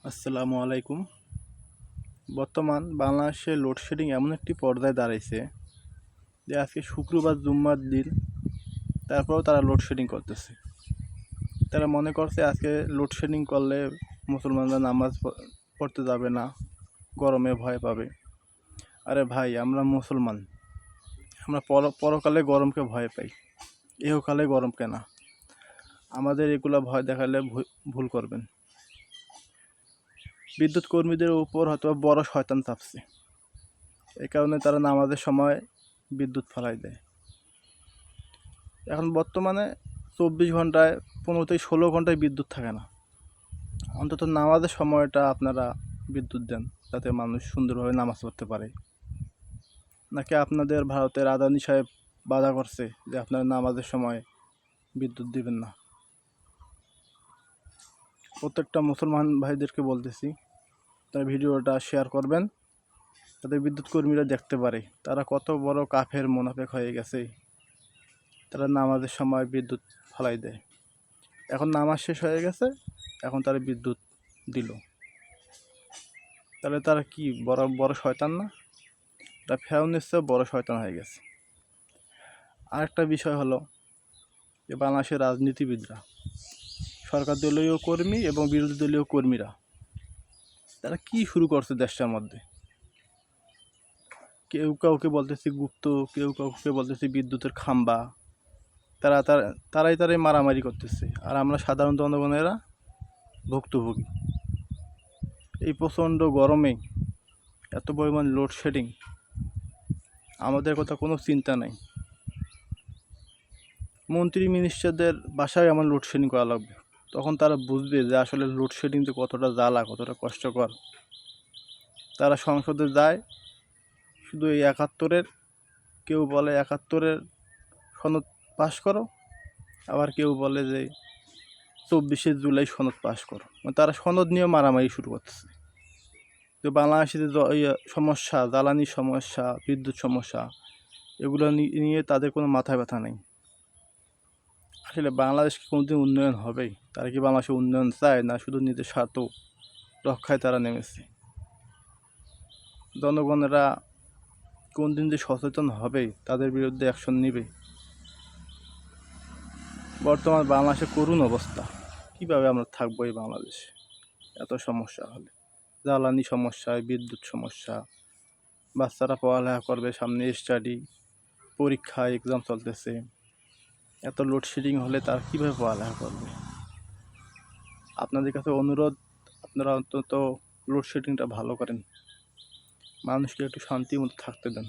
আসসালামু আলাইকুম। বর্তমান বাংলাদেশে লোডশেডিং এমন একটি পর্যায়ে দাঁড়াইছে যে আজকে শুক্রবার জুম্মার দিন, তারপরেও তারা লোডশেডিং করতেছে। তারা মনে করছে আজকে লোডশেডিং করলে মুসলমানরা নামাজ পড়তে যাবে না, গরমে ভয় পাবে। আরে ভাই, আমরা মুসলমান, আমরা পরকালে গরমকে ভয় পাই, ইহকালে গরমকে না। আমাদের এগুলো ভয় দেখালে ভুল করবেন। বিদ্যুৎ কর্মীদের উপর হয়তো বড় শয়তান চাপছে, এই কারণে তারা নামাজের সময় বিদ্যুৎ ফেলাই দেয়। এখন বর্তমানে 24 ঘন্টায় 15 থেকে 16 ঘন্টায় বিদ্যুৎ থাকে না। অন্তত নামাজের সময়টা আপনারা বিদ্যুৎ দেন, যাতে মানুষ সুন্দরভাবে নামাজ পড়তে পারে। নাকি আপনাদের ভারতের আদানি সাহেব বাধা করছে যে আপনারা নামাজের সময় বিদ্যুৎ দিবেন না? প্রত্যেকটা মুসলমান ভাইদেরকে বলতেছি, তারা ভিডিওটা শেয়ার করবেন, যাতে বিদ্যুৎ কর্মীরা দেখতে পারে তারা কত বড় কাফের মুনাফিক হয়ে গেছে। তারা নামাজের সময় বিদ্যুৎ ফেলাই দেয়। এখন নামাজ শেষ হয়ে গেছে, এখন তারা বিদ্যুৎ দিল, তাহলে তারা কি বড় বড় শয়তান না? তারা ফেরাউনের চেয়ে বড় শয়তান হয়ে গেছে। আরেকটা বিষয় হলো যে বাংলাদেশের রাজনীতিবিদরা, সরকার দলীয় কর্মী এবং বিরোধী দলীয় কর্মীরা, তারা কি শুরু করছে দেশটার মধ্যে। কেউ কাউকে বলতেছে গুপ্ত, কেউ কাউকে বলতেছে বিদ্যুতের খাম্বা। তারাই মারামারি করতেছে, আর আমরা সাধারণ জনগণেরা ভুক্তভোগী। এই প্রচণ্ড গরমে এত পরিমাণ লোডশেডিং, আমাদের কথা কোনো চিন্তা নাই। মন্ত্রী মিনিস্টারদের বাসায় এমন লোডশেডিং করা লাগবে, তখন তারা বুঝবে যে আসলে লোডশেডিং যে কতটা জ্বালা, কতটা কষ্টকর। তারা সংসদে যায়, শুধু এই 71-এর, কেউ বলে 71-এর সনদ পাশ করো, আবার কেউ বলে যে 24শে জুলাই সনদ পাশ করো। তারা সনদ নিয়ে মারামারি শুরু করতেছে। তো বাংলাদেশে যে সমস্যা, জ্বালানি সমস্যা, বিদ্যুৎ সমস্যা, এগুলো নিয়ে তাদের কোনো মাথা ব্যথা নেই। আসলে বাংলাদেশ কি কোনোদিন উন্নয়ন হবে? তারা কি বাংলাদেশে উন্নয়ন চায়, না শুধু নিজের স্বার্থ রক্ষায় তারা নেমেছে? জনগণেরা কোন দিন যে সচেতন হবে, তাদের বিরুদ্ধে অ্যাকশন নেবে। বর্তমান বাংলাদেশে করুণ অবস্থা। কীভাবে আমরা থাকবো এই বাংলাদেশে এত সমস্যা হলে? জ্বালানি সমস্যা, বিদ্যুৎ সমস্যা, বাচ্চারা পড়ালেখা করবে, সামনে স্টাডি, পরীক্ষা, এক্সাম চলতেছে। এত লোডশেডিং হলে তারা কীভাবে পড়ালেখা করবে? আপনাদের কাছে অনুরোধ, আপনারা অন্তত লোডশেডিংটা ভালো করেন, মানুষকে একটু শান্তি মতো থাকতে দেন।